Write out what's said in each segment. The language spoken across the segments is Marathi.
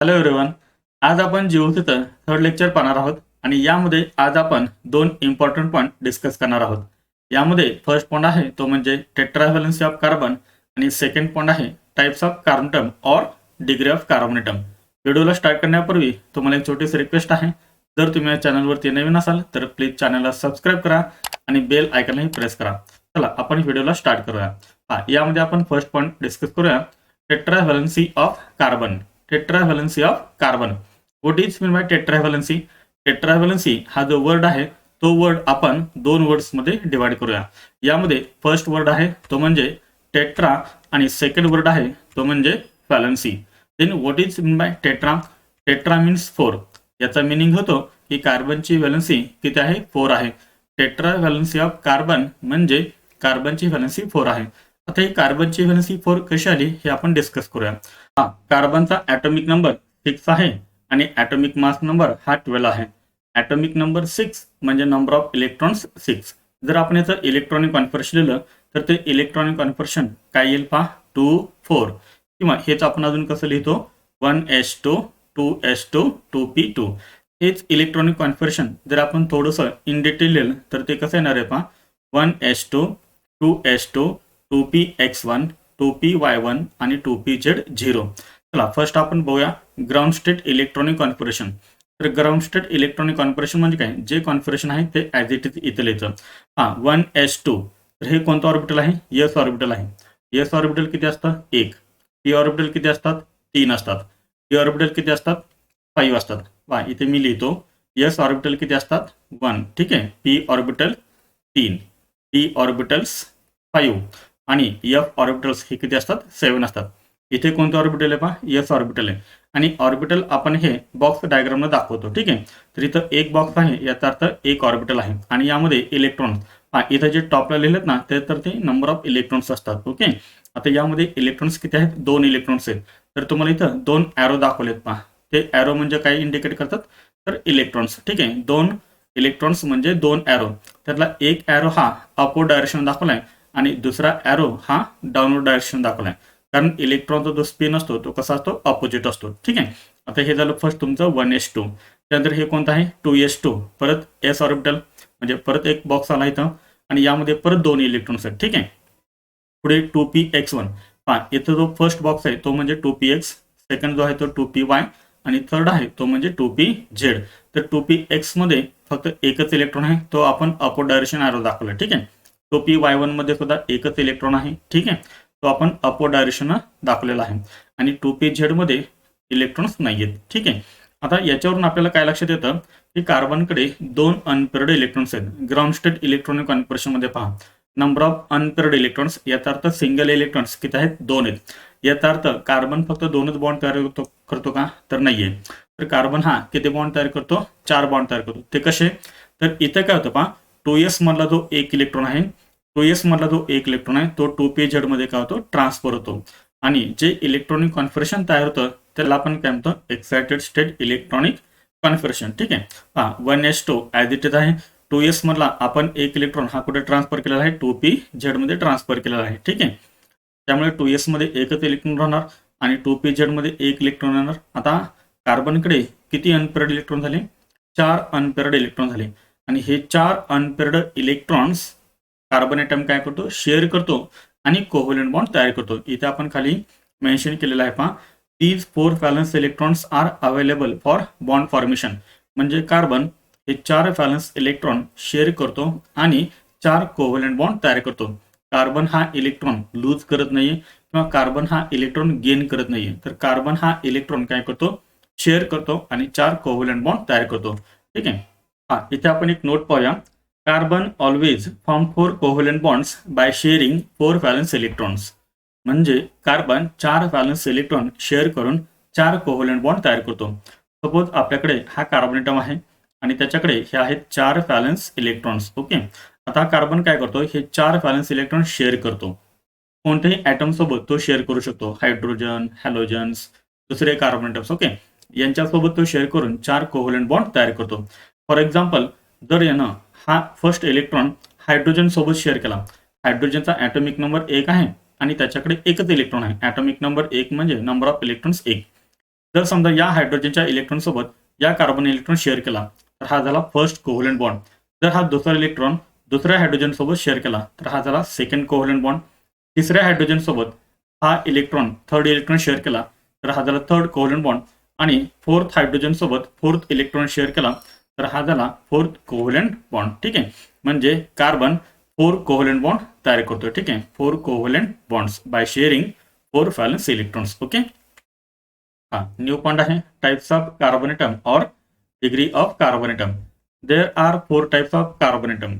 Hello everyone. आज आपण जीवशास्त्र थर्ड लेक्चर पाहणार आहोत आणि यामध्ये आज आपण दोन इम्पॉर्टंट पॉईंट डिस्कस करणार आहोत. यामध्ये फर्स्ट पॉईंट आहे तो म्हणजे टेट्राव्हॅलन्सी ऑफ कार्बन आणि सेकंड पॉईंट आहे types of carbon atom or degree of कार्बोनेटम. व्हिडिओला स्टार्ट करण्यापूर्वी तुम्हाला एक छोटीशी रिक्वेस्ट आहे. जर तुम्ही या चॅनलवरती नवीन असाल तर प्लीज चॅनलला सबस्क्राईब करा आणि बेल आयकॉनही प्रेस करा. चला आपण व्हिडिओला स्टार्ट करूया. यामध्ये आपण फर्स्ट पॉईंट डिस्कस करूया tetravalency of carbon. Tetravalency of carbon. What is mean by tetravalency? Tetravalency हा जो वर्ड आहे तो वर्ड आपण दोन वर्ड्स मध्ये डिवाइड करूया. यामध्ये फर्स्ट वर्ड आहे तो म्हणजे टेट्रा आणि सेकंड वर्ड आहे तो म्हणजे valency. Then what is mean by tetra? Tetra means 4. याचा मिनिंग होतो की कार्बनची व्हॅलन्सी किती आहे? 4 आहे. टेट्रा व्हॅलन्सी ऑफ कार्बन म्हणजे कार्बनची व्हॅलन्सी 4 आहे. आता ही कार्बनची व्हॅलन्सी 4 कशी आली हे आपण डिस्कस करूया. कार्बनचा ॲटॉमिक नंबर 6 आहे आणि ॲटॉमिक मास नंबर हा 12 आहे. ॲटॉमिक नंबर 6 म्हणजे नंबर ऑफ इलेक्ट्रॉन्स 6. जर आपण याचं इलेक्ट्रॉनिक कॉन्फर्शन लिहिलं तर ते इलेक्ट्रॉनिक कॉन्फर्शन काय येईल पहा, 2 4. किंवा हेच आपण अजून कसं लिहितो, 1s2 2s2 2p2. हेच इलेक्ट्रॉनिक कॉन्फर्शन जर आपण थोडंसं इन डिटेल लिहिलं तर ते कसं येणार आहे पहा, 1s2 2s2 2px1 2py1 आणि 2pz0. चला फर्स्ट आपण बघूया ग्राउंड स्टेट इलेक्ट्रॉनिक कॉन्फिगरेशन. तर ग्राउंड स्टेट इलेक्ट्रॉनिक कॉन्फिगरेशन म्हणजे काय, जे कॉन्फिगरेशन आहे ते ॲज इट इज इथे लिहितं. 1s2 तर हे कोणतं ऑर्बिटल आहे? एस ऑर्बिटल आहे. एस ऑर्बिटल किती असतं? 1. पी ऑर्बिटल किती असतात? 3 असतात. पी ऑर्बिटल किती असतात? 5 असतात. इथे मी लिहितो एस ऑर्बिटल किती असतात? 1. ठीक आहे. पी ऑर्बिटल 3, डी ऑर्बिटल्स 5 आणि एफ ऑर्बिटल्स हे किती असतात? 7 असतात. इथे कोणतं ऑर्बिटल आहे पहा, एस ऑर्बिटल आहे. आणि ऑर्बिटल आपण हे बॉक्स डायग्रामला दाखवतो. ठीक आहे. तर इथं एक बॉक्स आहे, याचा अर्थ एक ऑर्बिटल आहे आणि यामध्ये इलेक्ट्रॉन इथं जे टॉपला लिहिलेत ना ते तर ते नंबर ऑफ इलेक्ट्रॉन्स असतात. ओके. आता यामध्ये इलेक्ट्रॉन्स किती आहेत? 2 इलेक्ट्रॉन्स आहेत. तर तुम्हाला इथं 2 ॲरो दाखवलेत पहा. ते ॲरो म्हणजे काय इंडिकेट करतात? तर इलेक्ट्रॉन्स. ठीक आहे. 2 इलेक्ट्रॉन्स म्हणजे 2 ॲरो. त्यातला एक ॲरो हा अपवर्ड डायरेक्शन दाखवलाय आणि दुसरा ॲरो हा डाऊनवर्ड डायरेक्शन दाखवलाय. कारण इलेक्ट्रॉनचा जो स्पिन असतो तो कसा असतो? अपोजिट असतो. ठीक आहे. आता हे झालं फर्स्ट तुमचं 1s2. त्यानंतर हे कोणतं आहे? 2s2. परत एस ऑर्बिटल म्हणजे परत एक बॉक्स आला इथं आणि यामध्ये परत 2 इलेक्ट्रॉन्स आहेत. ठीक आहे. पुढे 2px1. इथं जो फर्स्ट बॉक्स आहे तो म्हणजे 2px, सेकंड जो आहे तो 2py आणि थर्ड आहे तो म्हणजे 2pz. तर 2px मध्ये फक्त एकच इलेक्ट्रॉन आहे, तो आपण अपवर्ड डायरेक्शन ॲरो दाखवला. ठीक आहे. 2py1 मध्ये सुद्धा एकच इलेक्ट्रॉन आहे. ठीक आहे. तो आपण अपवर्ड डायरेक्शन दाखवलेला आहे आणि 2pz मध्ये इलेक्ट्रॉन्स नाही आहेत. ठीक आहे. आता याच्यावरून आपल्याला काय लक्षात येतं की कार्बनकडे 2 अनपेअर्ड इलेक्ट्रॉन्स आहेत. ग्राउंड स्टेट इलेक्ट्रॉनिक कॉन्फिगरेशन मध्ये पहा, नंबर ऑफ अनपेअर्ड इलेक्ट्रॉन्स, याचा अर्थ सिंगल इलेक्ट्रॉन्स किती आहेत? 2 आहेत. याचा अर्थ कार्बन फक्त 2च बॉन्ड तयार करतो का? तर नाहीये. तर कार्बन हा किती बॉन्ड तयार करतो? 4 बॉन्ड तयार करतो. ते कसे? तर इथे काय होतं पहा, 2s मधला जो एक इलेक्ट्रॉन आहे, 2s मधला जो एक इलेक्ट्रॉन आहे तो 2pz मध्ये काय होतो? ट्रान्सफर होतो. आणि जे इलेक्ट्रॉनिक कॉन्फिगरेशन तयार होतं त्याला आपण काय म्हणतो? Excited state electronic configuration. ठीक आहे. 1s2 ॲज इट इज आहे. 2s मधला आपण एक इलेक्ट्रॉन हा कुठे ट्रान्सफर केलेला आहे? 2pz मध्ये ट्रान्सफर केलेला आहे. ठीक आहे. त्यामुळे 2s मध्ये एकच इलेक्ट्रॉन राहणार आणि 2pz मध्ये एक इलेक्ट्रॉन राहणार. आता कार्बनकडे किती अनपेअर्ड इलेक्ट्रॉन झाले? 4 अनपेअर्ड इलेक्ट्रॉन झाले आणि हे 4 अनपेअर्ड इलेक्ट्रॉन्स कार्बन ॲटम काय करतो? शेअर करतो आणि कोव्हॅलेंट बॉन्ड तयार करतो. इथे आपण खाली मेन्शन केलेलं आहे पहा, these 4 valence electrons are available for bond formation. म्हणजे कार्बन हे 4 व्हॅलन्स इलेक्ट्रॉन शेअर करतो आणि 4 कोव्हॅलेंट बॉन्ड तयार करतो. कार्बन हा इलेक्ट्रॉन लूज करत नाहीये किंवा कार्बन हा इलेक्ट्रॉन गेन करत नाहीये. तर कार्बन हा इलेक्ट्रॉन काय करतो? शेअर करतो आणि 4 कोव्हॅलेंट बॉन्ड तयार करतो. ठीक आहे. इथे आपण एक नोट पाहूया. Carbon always form 4 covalent bonds by sharing 4 valence electrons. म्हणजे कार्बन 4 व्हॅलन्स इलेक्ट्रॉन शेअर करून 4 कोव्हॅलेंट बॉन्ड तयार करतो. सपोज आपल्याकडे हा कार्बन ॲटम आहे आणि त्याच्याकडे हे आहेत 4 व्हॅलन्स इलेक्ट्रॉन्स. ओके. आता कार्बन काय करतो? हे 4 व्हॅलन्स इलेक्ट्रॉन शेअर करतो. कोणत्याही ॲटम सोबत तो शेअर करू शकतो. हायड्रोजन, हॅलोजन्स, दुसरे कार्बन ॲटम्स. ओके. यांच्यासोबत तो शेअर करून 4 कोव्हॅलेंट बॉन्ड तयार करतो. फॉर एक्झाम्पल, जर यानं हा फर्स्ट इलेक्ट्रॉन हायड्रोजन सोबत शेअर केला, हायड्रोजनचा ॲटॉमिक नंबर 1 आहे आणि त्याच्याकडे एकच इलेक्ट्रॉन आहे. ॲटॉमिक नंबर 1 म्हणजे नंबर ऑफ इलेक्ट्रॉन्स 1. जर समजा या हायड्रोजनच्या इलेक्ट्रॉन सोबत या कार्बन इलेक्ट्रॉन शेअर केला तर हा झाला फर्स्ट कोव्हलंट बॉन्ड. जर हा दुसरा इलेक्ट्रॉन दुसऱ्या हायड्रोजन सोबत शेअर केला तर हा झाला सेकंड कोव्हलंट बॉन्ड. तिसऱ्या हायड्रोजन सोबत हा इलेक्ट्रॉन थर्ड इलेक्ट्रॉन शेअर केला तर हा झाला थर्ड कोव्हलंट बॉन्ड. आणि फोर्थ हायड्रोजन सोबत फोर्थ इलेक्ट्रॉन शेअर केला तर हा झाला फोर्थ कोव्हलंट बॉन्ड. ठीक आहे, म्हणजे कार्बन 4 कोव्हलंट बॉन्ड तयार करतो. ठीक आहे, 4 covalent bonds by sharing 4 valence electrons. Okay, हा न्यू पॉइंट आहे types of carbon atom or degree of carbon atom. There are 4 types of carbon atom.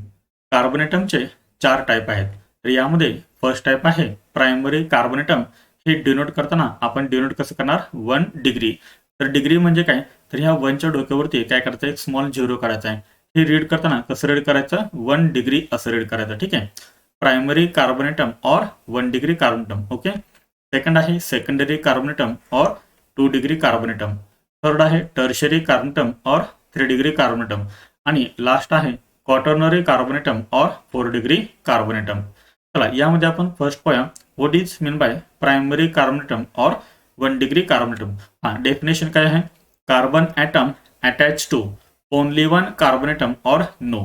कार्बोनेटमचे 4 टाइप आहेत. तर यामध्ये फर्स्ट टाइप आहे प्रायमरी कार्बोनेटम. हे डिनोट करताना आपण डिनोट कसं करणार 1 डिग्री. तर डिग्री म्हणजे काय, तर ह्या 1च्या डोक्यावरती काय करायचं एक स्मॉल 0 काढायचा आहे. हे रीड करताना कसं रीड करायचं 1 डिग्री असं रीड करायचं. ठीक आहे, primary carbon atom or 1 degree carbon atom. Okay, second आहे secondary carbon atom or 2 degree कार्बोनेटम. Third आहे टर्शरी कार्बोनेटम और 3 डिग्री कार्बोनेटम. आणि लास्ट आहे क्वाटर्नरी कार्बोनेटम और 4 डिग्री कार्बोनेटम. चला यामध्ये आपण फर्स्ट पाहूया what is mean by primary carbon atom or 1 degree carbon atom. हा डेफिनेशन काय आहे, carbon atom attach to only 1 carbon atom or no.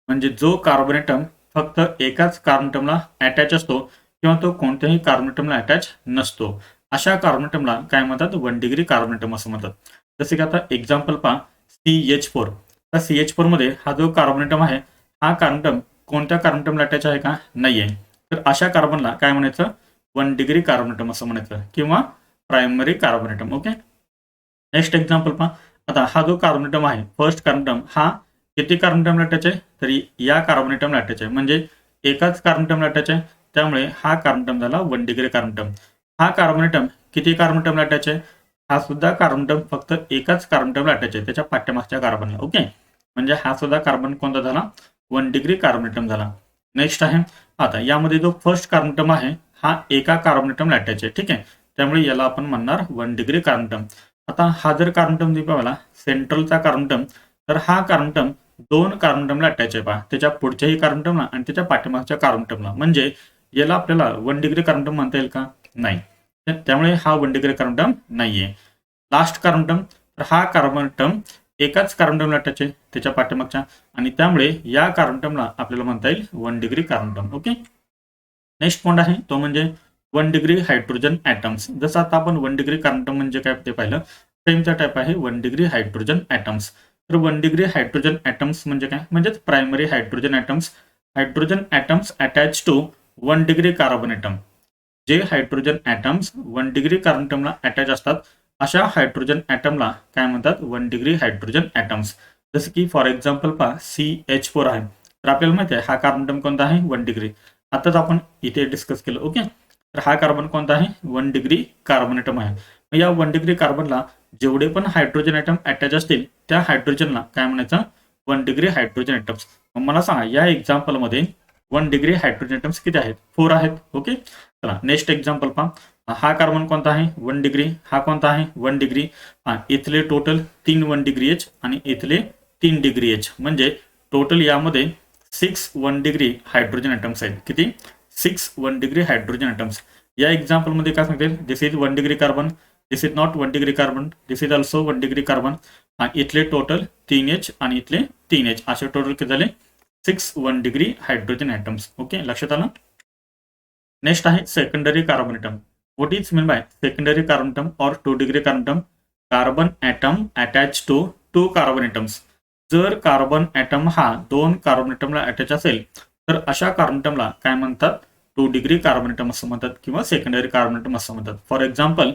म्हणजे जो कार्बोनेटम फक्त एकाच कार्बोनेटमला अटॅच असतो किंवा तो कोणत्याही कार्बोनेटमला अटॅच नसतो, अशा कार्बोनेटमला काय म्हणतात 1 डिग्री कार्बोनेटम असं म्हणतात. जसे की आता एक्झाम्पल पहा CH4. तर CH4 मध्ये हा जो कार्बोनेटम आहे हा कार्बोनेटम कोणत्या कार्बोनेटमला अटॅच आहे का, नाहीये. तर अशा कार्बनला काय म्हणायचं 1 डिग्री कार्बोनेटम असं म्हणायचं किंवा प्रायमरी कार्बोनेटम. ओके, नेक्स्ट एक्झाम्पल पहा. आता हा जो कार्बोनेटम आहे फर्स्ट कार्बोनेटम हा किती कार्बोनेटमला अटॅच आहे, तरी या कार्बोनेटमला अटॅच आहे. म्हणजे एकाच कार्बोनेटमला अटॅच आहे, त्यामुळे हा कार्बोनेटम झाला 1 डिग्री कार्बोनेटम. हा कार्बोनेटम किती कार्बोनेटमला अटॅच आहे, हा सुद्धा कार्बोनेटम फक्त एकाच कार्बोनेटमला अटॅच आहे त्याच्या पाठ्यमागच्या कार्बनला. ओके, म्हणजे हा सुद्धा कार्बन कोणता झाला 1 डिग्री कार्बोनेटम झाला. नेक्स्ट आहे आता यामध्ये जो फर्स्ट कार्बोनेटम आहे हा एका कार्बोनेटमला अटॅच आहे. ठीक आहे, त्यामुळे याला आपण म्हणणार 1 डिग्री कार्बोनेटम. आता हा जर कार्बोनेटम दिला सेंट्रलचा कार्बोनेटम, तर हा कार्बोनेटम 2 कार्बोनेटमला अटॅच आहे पहा, त्याच्या पुढच्याही कार्बोनेटमला आणि त्याच्या पाठीमागच्या कार्बोनेटमला. म्हणजे याला आपल्याला 1 डिग्री कार्बोनेटम म्हणता येईल का, नाही. त्यामुळे हा 1 डिग्री कार्बोनेटम नाहीये. लास्ट कार्बोनेटम, तर हा कार्बोनेटम एकाच कार्बोनेटमला अटॅच आहे त्याच्या पाठीमागच्या, आणि त्यामुळे या कार्बोनेटमला आपल्याला म्हणता येईल 1 degree carbon atom. Okay, next point आहे तो म्हणजे 1 डिग्री हायड्रोजन ॲटम्स. जसं आता आपण 1 डिग्री कार्बोनेटम म्हणजे काय ते पाहिलं, सेमचा टाईप आहे 1 डिग्री हायड्रोजन ॲटम्स. तर 1 डिग्री हायड्रोजन ॲटम्स म्हणजे काय, म्हणजेच primary hydrogen atoms. Hydrogen atoms attach to 1 degree carbon atom. जे हायड्रोजन ॲटम्स 1 डिग्री कार्बोनेटमला अटॅच असतात अशा हायड्रोजन ॲटमला काय म्हणतात 1 डिग्री हायड्रोजन ॲटम्स. जसं की फॉर एक्झाम्पल पहा CH4 आहे. तर आपल्याला माहिती आहे हा कार्बोनेटम कोणता आहे 1 डिग्री. आताच आपण इथे डिस्कस केलं. ओके, तर हा कार्बन कोणता आहे 1 डिग्री कार्बोनेटम आहे. या 1 डिग्री कार्बनला जेवढे पण हायड्रोजन ॲटम अटॅच असतील त्या हायड्रोजनला काय म्हणायचं 1 डिग्री हायड्रोजन ॲटम्स. मग मला सांगा या एक्झाम्पलमध्ये 1 डिग्री हायड्रोजन ॲटम्स किती आहेत, 4 आहेत. ओके, चला नेक्स्ट एक्झाम्पल पहा. हा कार्बन कोणता आहे 1 डिग्री, हा कोणता आहे 1 डिग्री. इथले टोटल 3 1 डिग्री एच आणि इथले 3 डिग्री एच, म्हणजे टोटल यामध्ये 6 1 डिग्री हायड्रोजन ॲटम्स आहेत. किती 6 1 डिग्री हायड्रोजन ॲटम्स. या एक्झाम्पलमध्ये काय सांगते, this is 1 degree carbon, this is not 1 degree carbon, this is also 1 degree carbon. इथले टोटल 3H आणि इथले 3H, असे टोटल किती झाले 6 1 डिग्री हायड्रोजन ॲटम्स. ओके, लक्षात आलं. नेक्स्ट आहे secondary carbon atom. What is mean by secondary carbon atom or 2 degree carbon atom, carbon atom attach to 2 carbon atoms. जर कार्बन ॲटम हा 2 कार्बोनेटमला अटॅच असेल तर अशा कार्बोनेटमला काय म्हणतात 2 डिग्री कार्बोनेटम असं म्हणतात किंवा सेकंडरी कार्बोनेटम असं म्हणतात. फॉर एक्झाम्पल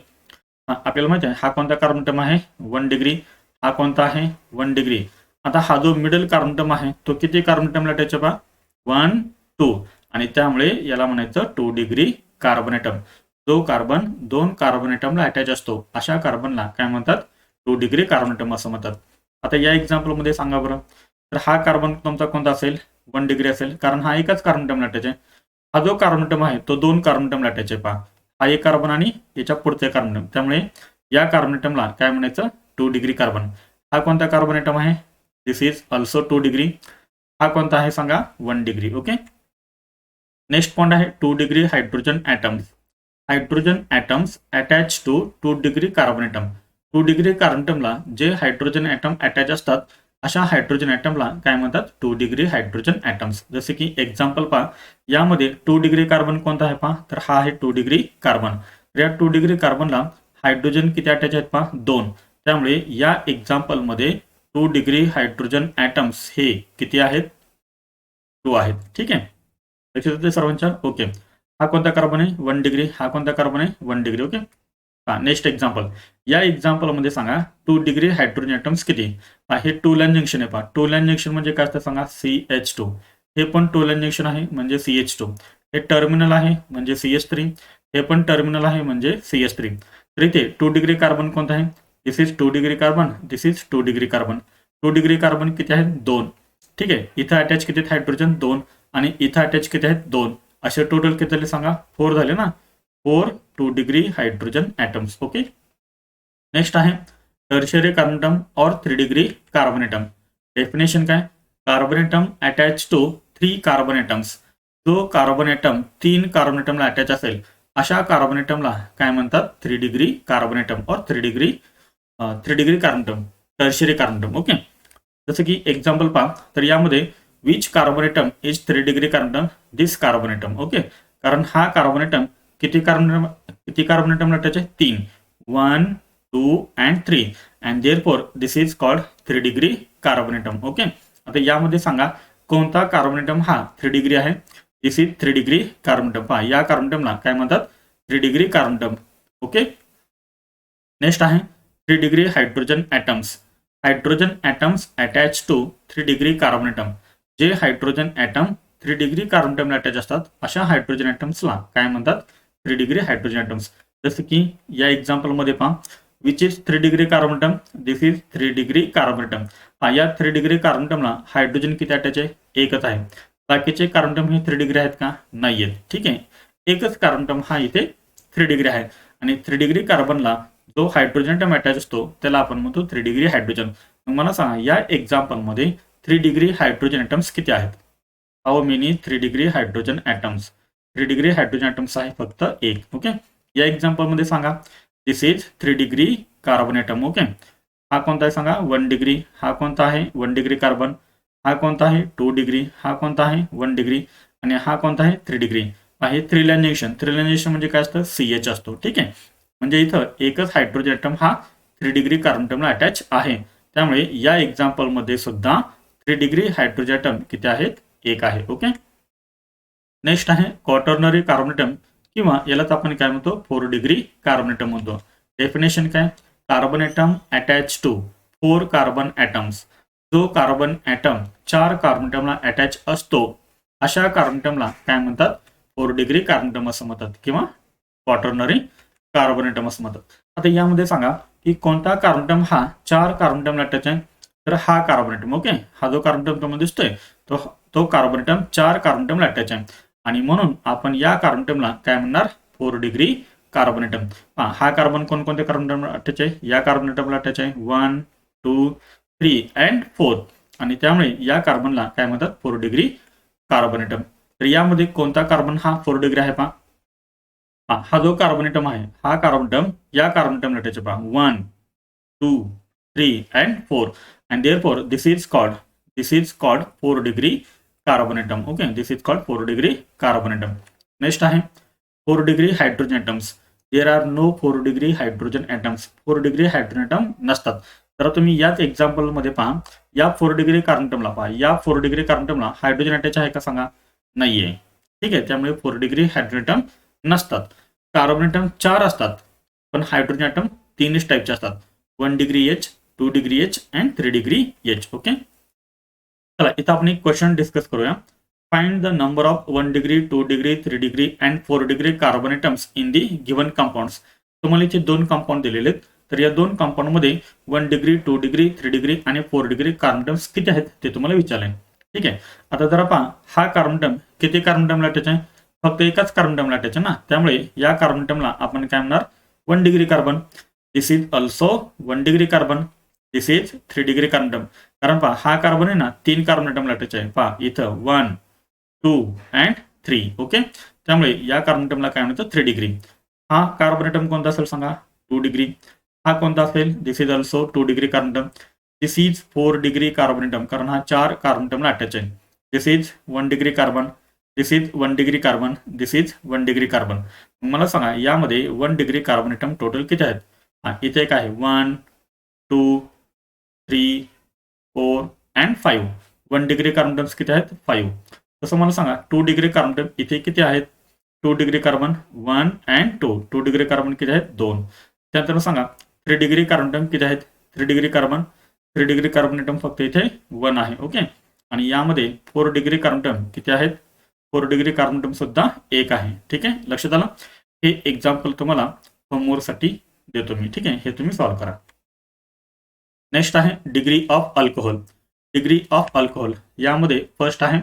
आपल्याला माहिती आहे हा कोणता कार्बोनेटम आहे 1 डिग्री, हा कोणता आहे 1 डिग्री. आता हा जो मिडल कार्बोनेटम आहे तो किती कार्बोनेटमला अटॅच आहे पहा 1 2, आणि त्यामुळे याला म्हणायचं 2 डिग्री कार्बोनेटम. जो कार्बन 2 कार्बोनेटमला अटॅच असतो अशा कार्बनला काय म्हणतात 2 डिग्री कार्बोनेटम असं म्हणतात. आता या एक्झाम्पलमध्ये सांगा बरं, तर हा कार्बन तुमचा कोणता असेल 1 डिग्री असेल, कारण हा एकाच कार्बोनेटमला अटॅच आहे. हा जो कार्बोनेटम आहे तो 2 कार्बोनेटमला अटॅच आहे पहा, हा एक कार्बन आणि याच्या पुढचे कार्बोनेटम, त्यामुळे या कार्बोनेटमला काय म्हणायचं 2 डिग्री कार्बन. हा कोणता कार्बोनेटम आहे, दिस इज ऑल्सो 2 डिग्री. हा कोणता आहे सांगा 1 डिग्री. ओके, नेक्स्ट पॉइंट आहे 2 degree hydrogen atoms. Hydrogen atoms attach to 2 degree carbon atom. 2 degree कार्बनटमला जे हायड्रोजन ॲटम अटॅच असतात अशा हायड्रोजन ॲटमला काय म्हणतात 2 डिग्री हायड्रोजन ॲटम्स. जसे की एक्झाम्पल पहा, यामध्ये 2 डिग्री कार्बन कोणता आहे पहा, तर हा आहे 2 डिग्री कार्बन. तर या 2 डिग्री कार्बनला हायड्रोजन किती अटॅच आहेत पहा, 2. त्यामुळे या एक्झाम्पलमध्ये 2 डिग्री हायड्रोजन ॲटम्स हे किती आहेत, 2 आहेत. ठीक आहे, लक्षात येते सर्वांच्या. ओके, हा कोणता कार्बन आहे 1 डिग्री, हा कोणता कार्बन आहे 1 डिग्री. Okay, next example. या एक्झाम्पलमध्ये सांगा 2 डिग्री हायड्रोजन ॲटम्स किती. हे 2 लाईन जंक्शन आहे पहा. 2 लाईन जंक्शन म्हणजे काय असतं सांगा, CH2. हे पण 2 लाईन जंक्शन आहे म्हणजे CH2. हे टर्मिनल आहे म्हणजे CH3. हे पण टर्मिनल आहे म्हणजे CH3. तर इथे 2 डिग्री कार्बन कोणता आहे, this is 2 degree carbon, this is 2 degree carbon. 2 degree carbon किती आहेत, 2. ठीक आहे, इथं अटॅच किती आहेत हायड्रोजन, 2. आणि इथं अटॅच किती आहेत, 2. असे टोटल किती झाले सांगा, 4 झाले ना. 4 2 degree hydrogen atoms. Okay, next आहे टर्शियरी कार्बनटम और 3 डिग्री कार्बनेटम. डेफिनेशन काय, carbon atom attach to 3 carbon atoms. जो कार्बन ॲटम 3 कार्बन ॲटमला अटॅच असेल अशा कार्बन ॲटमला काय म्हणतात, 3 degree carbon atom or 3 degree carbon atom, tertiary carbon atom. Okay, जसं की एक्झाम्पल पहा, तर यामध्ये which carbon atom is 3 degree carbon atom, this carbon atom. Okay, कारण हा कार्बोनेटम किती कार्बोनेटमला अटॅच आहे, 3. 1 2 and 3 and therefore this is called 3 degree carbon atom. Okay, आता यामध्ये सांगा कोणता कार्बोनेटम हा 3 डिग्री आहे. This is 3 degree carbon atom. पहा, या कार्बोनेटमला काय म्हणतात, 3 डिग्री कार्बोनेटम. ओके, नेक्स्ट आहे 3 degree hydrogen atoms. Hydrogen atoms attach to 3 degree carbon atom. जे हायड्रोजन ॲटम 3 डिग्री कार्बोनेटमला अटॅच असतात अशा हायड्रोजन ॲटम्सला काय म्हणतात, 3 डिग्री हायड्रोजन ॲटम्स. जसं की या एक्झाम्पलमध्ये पहा, which is 3 degree carbon atom, this is 3 degree carbon atom. या 3 डिग्री कार्बोनेटमला हायड्रोजन किती अटॅच आहे, एकच आहे. बाकीचे कार्बोनेटम हे 3 डिग्री आहेत का, नाही आहेत. ठीक आहे, एकच कार्बोनेटम हा इथे 3 डिग्री आहे. आणि 3 डिग्री कार्बनला जो हायड्रोजन ॲटम अटॅच असतो त्याला आपण म्हणतो 3 डिग्री हायड्रोजन. मग मला सांगा या एक्झाम्पलमध्ये 3 डिग्री हायड्रोजन ॲटम्स किती आहेत. How many 3 degree hydrogen atoms. 3 degree hydrogen atoms आहे फक्त 1. ओके, या एक्झाम्पलमध्ये सांगा this is 3 degree carbon atom. Okay, हा कोणता आहे सांगा, 1 डिग्री. हा कोणता आहे 1 डिग्री कार्बन. हा कोणता आहे 2 डिग्री. हा कोणता आहे 1 डिग्री. आणि हा कोणता आहे 3 डिग्री. हे 3 लाईन जंक्शन. 3 लाईन जंक्शन म्हणजे काय असतं, CH असतो. ठीक आहे, म्हणजे इथं एकच हायड्रोजन ॲटम हा 3 डिग्री कार्बन ॲटमला अटॅच आहे. त्यामुळे या एक्झाम्पलमध्ये सुद्धा 3 डिग्री हायड्रोजन ॲटम किती आहेत, 1 आहे. ओके, नेक्स्ट आहे क्वाटर्नरी कार्बोनेटम किंवा यालाच आपण काय म्हणतो 4 डिग्री कार्बोनेटम म्हणतो. डेफिनेशन काय, कार्बोनेटम अटॅच टू 4 कार्बन ॲटम्स. जो कार्बन ॲटम 4 कार्बोनेटमला अटॅच असतो अशा कार्बोनेटमला काय म्हणतात, 4 डिग्री कार्बोनेटम असं म्हणतात किंवा क्वाटर्नरी कार्बोनेटम असं म्हणतात. आता यामध्ये सांगा की कोणता कार्बोनेटम हा 4 कार्बोनेटमला अटॅच आहे. तर हा कार्बोनेटम. ओके, हा जो कार्बोनेटम तुम्हाला दिसतोय तो कार्बोनेटम 4 कार्बोनेटमला अटॅच आहे. आणि म्हणून आपण या कार्बोनेटमला काय म्हणणार, 4 डिग्री कार्बोनेटम. हा कार्बन कोणकोणत्या कार्बोनेटमला अटॅच आहे, या कार्बोनेटमला अटॅच आहे 1 2 3 and 4. आणि त्यामुळे या कार्बनला काय म्हणतात, 4 डिग्री कार्बोनेटम. तर यामध्ये कोणता कार्बन हा 4 डिग्री आहे पहा. हा जो कार्बोनेटम आहे हा कार्बोनेटम या कार्बोनेटमला अटॅच आहे पहा, 1 2 3 and 4. and therefore this is called 4 degree carbon atom. Okay, this is called 4 degree carbon atom. Next आहे 4 degree hydrogen atoms. There are no 4 degree hydrogen atoms. 4 degree hydrogen atom नसतात. तर तुम्ही याच एक्झाम्पलमध्ये पहा, या 4 डिग्री कार्बोनेटमला पहा, या 4 डिग्री कार्बोनेटमला हायड्रोजन अटॅच आहे का सांगा, नाहीये. ठीक आहे, त्यामुळे 4 डिग्री हायड्रोजन ॲटम नसतात. कार्बोनेटम 4 असतात पण हायड्रोजन ॲटम 3 टाईपचे असतात, 1 degree H, 2 degree H and 3 degree H. Okay, चला इथं आपण एक क्वेश्चन डिस्कस करूया. Find the number of 1 degree 2 degree 3 degree and 4 degree carbon atoms in the given compounds. तुम्हाला इथे 2 कंपाऊंड दिलेले आहेत. तर या 2 कंपाऊंडमध्ये 1 डिग्री 2 डिग्री 3 डिग्री आणि 4 डिग्री कार्बन ॲटम्स किती आहेत ते तुम्हाला विचारले. ठीक आहे, आता जरा पहा हा कार्बन ॲटम किती कार्बन ॲटमला अटॅच आहे, फक्त एकाच कार्बन ॲटमला अटॅच आहे ना. त्यामुळे या कार्बन ॲटमला आपण काय म्हणणार, 1 degree carbon. This is also 1 degree carbon. This is 3 degree carbon atom. कारण पहा हा कार्बन आहे ना 3 कार्बन ॲटमला अटॅच आहे. पहा इथं 1 2 and 3. ओके, त्यामुळे या कार्बन ॲटमला काय म्हणतात, 3 डिग्री. हा कार्बन ॲटम कोणता असेल सांगा, 2 डिग्री. हा कोणता असेल? This is also 2 degree carbon atom. This is 4 degree carbon atom, कारण हा 4 कार्बन ॲटमला अटॅच आहे. This is 1 degree carbon, this is 1 degree carbon, this is 1 degree carbon. मला सांगा यामध्ये 1 डिग्री कार्बन ॲटम टोटल किती आहेत? इथे एक आहे 1 2 3 4 अँड 5. 1 डिग्री कार्बन ॲटम्स किती आहेत? 5. तसं मला सांगा 2 डिग्री कार्बन ॲटम इथे किती आहेत? 2 degree carbon 1 and 2. 2 degree carbon किती आहेत? 2. त्यानंतर सांगा 3 डिग्री कार्बन ॲटम किती आहेत? 3 degree carbon, 3 degree carbon atom फक्त इथे 1 आहे. ओके. आणि यामध्ये 4 डिग्री कार्बन ॲटम किती आहेत? 4 डिग्री कार्बन ॲटम सुद्धा 1 आहे. ठीक आहे, लक्षात आलं? हे एक्झाम्पल तुम्हाला होमवर्कसाठी देतो मी. ठीक आहे, हे तुम्ही सॉल्व्ह करा. नेक्स्ट आहे degree of alcohol. Degree of alcohol यामध्ये फर्स्ट आहे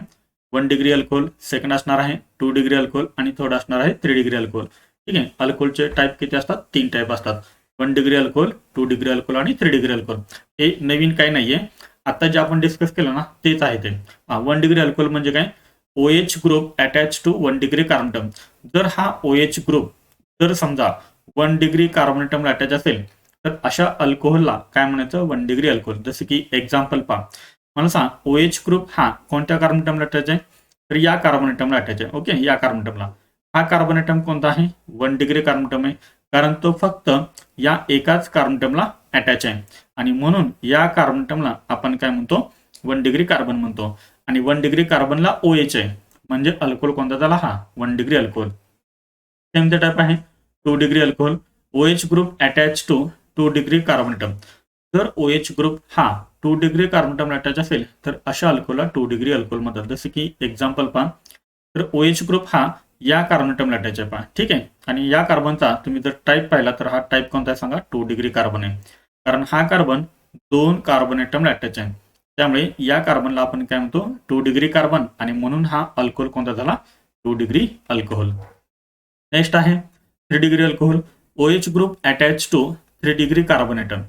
1 डिग्री अल्कोहोल, सेकंड असणार आहे 2 डिग्री अल्कोहोल आणि थर्ड असणार आहे 3 डिग्री अल्कोहोल. ठीक आहे, अल्कोहोलचे टाईप किती असतात? 3 टाईप असतात. 1 डिग्री अल्कोहोल, 2 डिग्री अल्कोहोल आणि 3 डिग्री अल्कोहोल. हे नवीन काही नाहीये, आता जे आपण डिस्कस केलं ना तेच आहे ते. 1 डिग्री अल्कोहोल म्हणजे काय? OH group attach to 1 degree carbon atom. जर हा OH ग्रुप जर समजा 1 डिग्री कार्बन ॲटमला अटॅच असेल तर अशा अल्कोहोलला काय म्हणायचं? 1 डिग्री अल्कोहोल. जसं की एक्झाम्पल पहा, मला सांग OH ग्रुप हा कोणत्या कार्बन ॲटमला अटॅच आहे? तर या कार्बन ॲटमला अटॅच आहे. ओके, या कार्बन ॲटमला. हा कार्बन ॲटम कोणता आहे? 1 डिग्री कार्बन ॲटम आहे, कारण तो फक्त या एकाच कार्बन ॲटमला अटॅच आहे आणि म्हणून या कार्बन ॲटमला आपण काय म्हणतो? 1 डिग्री कार्बन म्हणतो. आणि 1 डिग्री कार्बनला OH आहे, म्हणजे अल्कोहोल कोणता झाला? हा 1 डिग्री अल्कोहोल. सेम टाईप आहे 2 degree alcohol. OH group attach to 2 degree carbon atom. जर OH ग्रुप हा 2 डिग्री कार्बन ॲटमला अटॅच असेल तर अशा अल्कोहोलला 2 डिग्री अल्कोहोल म्हणतात. जसे की एक्झाम्पल पहा, तर OH ग्रुप हा या कार्बन ॲटमला अटॅच आहे पहा. ठीक आहे, आणि या कार्बनचा तुम्ही जर टाईप पाहिला तर हा टाईप कोणता आहे सांगा? 2 डिग्री कार्बन आहे, कारण हा कार्बन 2 कार्बन ॲटमला अटॅच आहे. त्यामुळे या कार्बनला आपण काय म्हणतो? 2 डिग्री कार्बन, आणि म्हणून हा अल्कोहोल कोणता झाला? 2 डिग्री अल्कोहोल. नेक्स्ट आहे 3 degree alcohol. OH group attach to 3 degree carbon atom.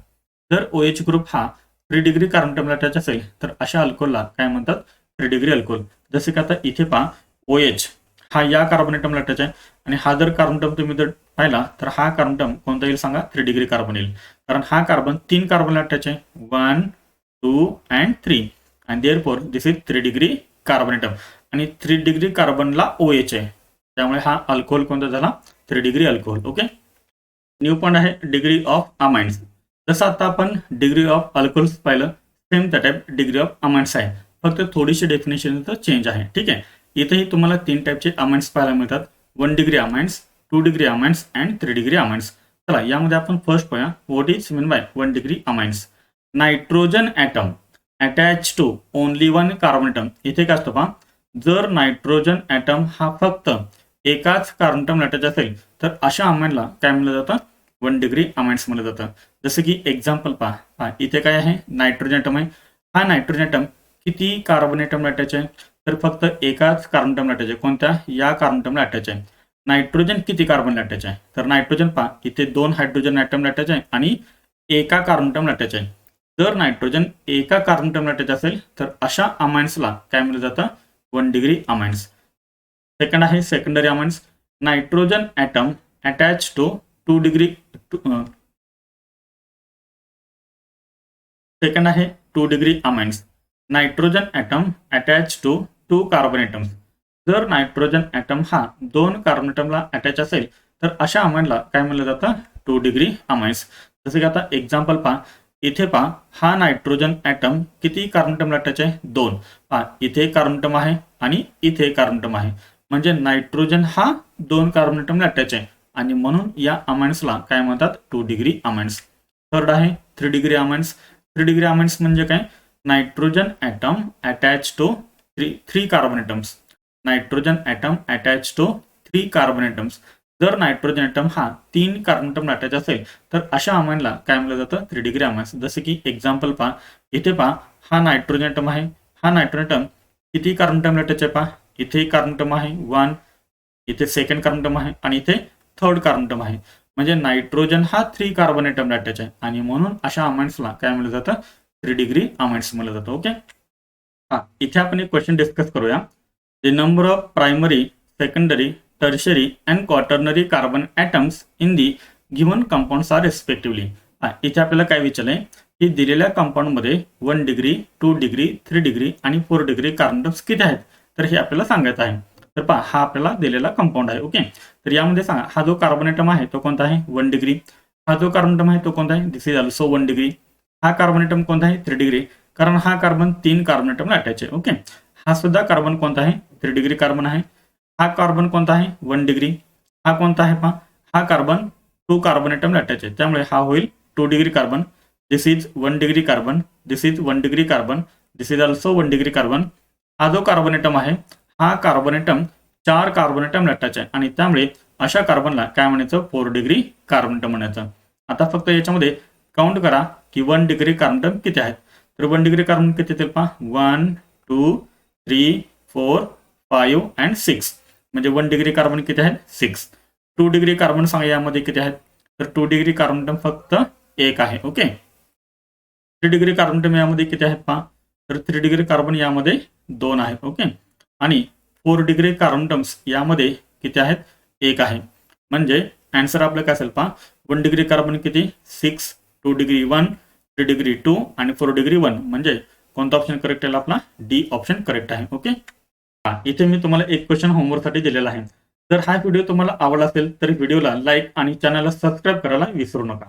जर OH ग्रुप हा 3 डिग्री कार्बन ॲटमला अटॅच असेल तर अशा अल्कोहोलला काय म्हणतात? 3 डिग्री अल्कोहोल. जसे की आता इथे पहा, OH हा या कार्बन ॲटमला अटॅच आहे आणि हा जर कार्बन ॲटम तुम्ही जर पाहिला तर हा कार्बन ॲटम कोणता येईल सांगा? 3 डिग्री कार्बन येईल, कारण हा कार्बन 3 कार्बनला अटॅच आहे, 1 2 अँड 3, आणि therefore this is 3 degree carbon atom. आणि 3 डिग्री कार्बनला OH आहे, त्यामुळे हा अल्कोहोल कोणता झाला? 3 degree alcohol. Okay. New point आहे डिग्री ऑफ अमाइन्स. जसं आता आपण डिग्री ऑफ अल्कोहोल्स पाहिलं, सेम त्या टाईप डिग्री ऑफ अमाइन्स आहे, फक्त थोडीशी डेफिनेशन चेंज आहे. ठीक आहे, इथेही तुम्हाला 3 टाईपचे अमाइन्स पाहायला मिळतात. 1 degree amines, 2 degree amines and 3 degree amines. चला यामध्ये आपण फर्स्ट पाहूया what is mean by 1 degree amines. Nitrogen atom attach to only 1 carbon atom. इथे काय असतं पहा, जर नायट्रोजन ॲटम हा फक्त एकाच कार्बन ॲटमला अटॅच असेल तर अशा अमाइनला काय म्हणलं जातं? 1 डिग्री अमाइन्स म्हणलं जातं. जसं की एक्झाम्पल पहा, इथे काय आहे? नायट्रोजन ॲटम आहे. हा नायट्रोजन ॲटम किती कार्बन ॲटमला अटॅच आहे? तर फक्त एकाच कार्बन ॲटमला अटॅच आहे. कोणत्या? या कार्बन ॲटमला अटॅच आहे. नायट्रोजन किती कार्बनला अटॅच आहे? तर नायट्रोजन पहा, इथे 2 हायड्रोजन ॲटमला अटॅच आहे आणि एका कार्बन ॲटमला अटॅच आहे. जर नायट्रोजन एका कार्बन ॲटमला अटॅच असेल तर अशा अमाइन्सला काय म्हणलं जातं? 1 डिग्री अमाइन्स. सेकंड आहे secondary amines. Nitrogen atom attach to 2 degree. Second आहे 2 degree amines. Nitrogen atom attach to 2 carbon atoms. जर नायट्रोजन ॲटम हा 2 कार्बन ॲटमला अटॅच असेल तर अशा अमाइनला काय म्हणलं जातं? 2 डिग्री अमाइन्स. जसं की आता एक्झाम्पल पहा, इथे पहा, हा नायट्रोजन ॲटम किती कार्बन ॲटमला अटॅच आहे? 2. पहा, इथे कार्बन ॲटम आहे आणि इथे कार्बन ॲटम आहे, म्हणजे नायट्रोजन हा 2 कार्बन ॲटमला अटॅच आहे आणि म्हणून या अमाइन्सला काय म्हणतात? 2 डिग्री अमाइन्स. थर्ड आहे 3 डिग्री अमाइन्स. 3 डिग्री अमाइन्स म्हणजे काय? Nitrogen atom attach to 3 carbon atoms. Nitrogen atom attach to 3 carbon atoms. जर नायट्रोजन ॲटम हा 3 कार्बन ॲटमला अटॅच असेल तर अशा अमाइनला काय म्हणलं जातं? 3 डिग्री अमाइन्स. जसे की एक्झाम्पल पहा, इथे पहा, हा नायट्रोजन ॲटम आहे. हा नायट्रोजन ॲटम किती कार्बन ॲटमला अटॅच आहे? पहा, इथे कार्बन ॲटम आहे 1, इथे सेकंड कार्बन ॲटम आहे आणि इथे थर्ड कार्बन ॲटम आहे, म्हणजे नायट्रोजन हा 3 कार्बन ॲटमला अटॅच आहे आणि म्हणून अशा अमाइन्सला काय म्हणलं जातं? 3 डिग्री अमाइन्स म्हणलं जातं. ओके. इथे आपण एक क्वेश्चन डिस्कस करूया. The number of primary, secondary, tertiary and quaternary carbon atoms in the given compounds are respectively. इथे आपल्याला काय विचारलंय की दिलेल्या कंपाऊंडमध्ये 1 डिग्री 2 डिग्री 3 डिग्री आणि 4 डिग्री कार्बन ॲटम्स किती आहेत, तर हे आपल्याला सांगायचं आहे. तर पहा हा आपल्याला दिलेला कंपाऊंड आहे. ओके, तर यामध्ये सांगा हा जो कार्बन ॲटम आहे तो कोणता आहे 1 डिग्री, हा जो कार्बन ॲटम आहे तो कोणता आहे दिस इज ऑल्सो 1 डिग्री, हा कार्बन ॲटम कोणता आहे 3 डिग्री, कारण हा कार्बन 3 कार्बन ॲटमला अटॅच आहे. ओके, हा सुद्धा कार्बन कोणता आहे 3 डिग्री कार्बन आहे, हा कार्बन कोणता आहे 1 डिग्री, हा कोणता आहे पहा हा कार्बन 2 कार्बन ॲटमला अटॅच आहे, त्यामुळे हा होईल 2 degree carbon. This is 1 degree carbon, this is 1 degree carbon, this is also 1 degree carbon. हा जो कार्बन ॲटम आहे हा कार्बन ॲटम 4 कार्बन ॲटमला अटॅच आहे आणि त्यामुळे अशा कार्बनला काय म्हणायचं 4 डिग्री कार्बन ॲटम म्हणायचं. आता फक्त याच्यामध्ये काउंट करा की 1 डिग्री कार्बन ॲटम किती आहेत, तर 1 डिग्री कार्बन किती येतील पहा 1 2 3 4 5 अँड 6, म्हणजे 1 डिग्री कार्बन किती आहेत 6. 2 डिग्री कार्बन सांगा यामध्ये किती आहेत, तर 2 डिग्री कार्बन ॲटम फक्त एक आहे. ओके, 3 डिग्री कार्बन ॲटम यामध्ये किती आहेत पहा, तर 3 डिग्री कार्बन यामध्ये 2 आहेत. ओके, आणि 4 डिग्री कार्बन ॲटम्स यामध्ये किती आहेत 1 आहे, म्हणजे आन्सर आपलं काय असेल पहा 1 डिग्री कार्बन किती 6, 2 डिग्री 1, 3 डिग्री 2 आणि 4 डिग्री 1, म्हणजे कोणता ऑप्शन करेक्ट आहे आपला डी ऑप्शन करेक्ट आहे. ओके, इथे मी तुम्हाला एक क्वेश्चन होमवर्कसाठी दिलेला आहे. जर हा व्हिडिओ तुम्हाला आवडला असेल तर व्हिडिओला लाईक आणि चॅनलला सबस्क्राईब करायला विसरू नका.